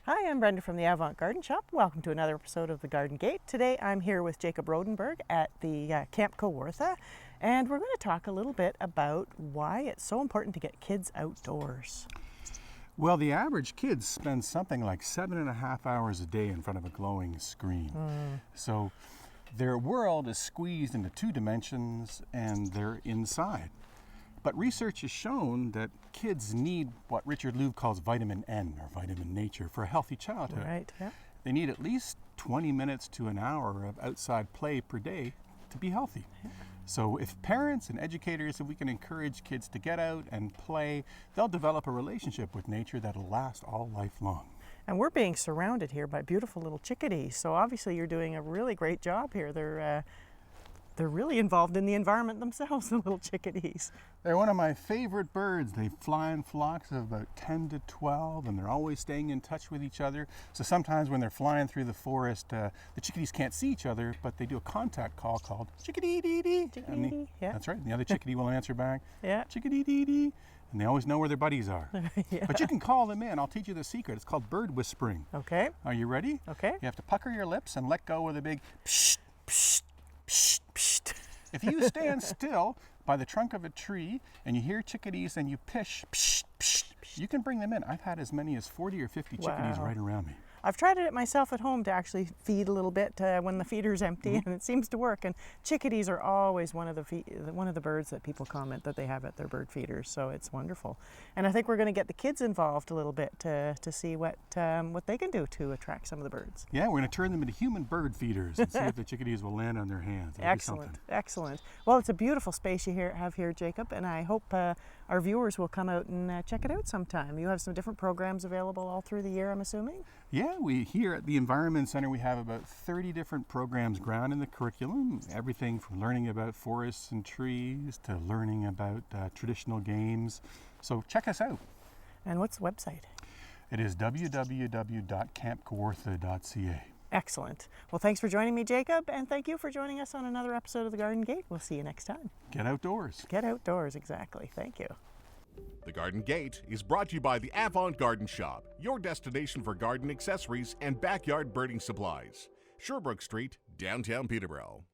Hi, I'm Brenda from the Avant Garden Shop. Welcome to another episode of The Garden Gate. Today I'm here with Jacob Rodenburg at the Camp Kawartha, and we're going to talk a little bit about why it's so important to get kids outdoors. Well, the average kid spends something like 7.5 hours a day in front of a glowing screen. So their world is squeezed into 2 dimensions and they're inside. But research has shown that kids need what Richard Louv calls vitamin N, or vitamin nature, for a healthy childhood. Right, yeah. They need at least 20 minutes to an hour of outside play per day to be healthy. So if parents and educators, if we can encourage kids to get out and play, they'll develop a relationship with nature that'll last all life long. And we're being surrounded here by beautiful little chickadees, so obviously you're doing a really great job here. They're really involved in the environment themselves, the little chickadees. They're one of my favorite birds. They fly in flocks of about 10 to 12, and they're always staying in touch with each other. So sometimes when they're flying through the forest, the chickadees can't see each other, but they do a contact call called chickadee-dee-dee. Chickadee, yeah. That's right. And the other chickadee will answer back, Yeah. chickadee-dee-dee. And they always know where their buddies are. Yeah. But you can call them in. I'll teach you the secret. It's called bird whispering. Okay. Are you ready? Okay. You have to pucker your lips and let go with a big psh, psh, psh, psh. If you stand still by the trunk of a tree and you hear chickadees and you pish, psh, psh, you can bring them in. I've had as many as 40 or 50 chickadees right around me. I've tried it myself at home to actually feed a little bit when the feeder's empty, and it seems to work. And chickadees are always one of the birds that people comment that they have at their bird feeders, so it's wonderful. And I think we're going to get the kids involved a little bit to see what they can do to attract some of the birds. Yeah, we're going to turn them into human bird feeders and see if the chickadees will land on their hands. Excellent, excellent. Well, it's a beautiful space you have here, Jacob, and I hope our viewers will come out and check it out sometime. You have some different programs available all through the year, I'm assuming? Yeah, here at the Environment Centre we have about 30 different programs ground in the curriculum. Everything from learning about forests and trees to learning about traditional games. So check us out. And what's the website? It is www.campkawartha.ca. Excellent. Well, thanks for joining me, Jacob, and thank you for joining us on another episode of The Garden Gate. We'll see you next time. Get outdoors. Get outdoors, exactly. Thank you. The Garden Gate is brought to you by the Avant Garden Shop, your destination for garden accessories and backyard birding supplies. Sherbrooke Street, downtown Peterborough.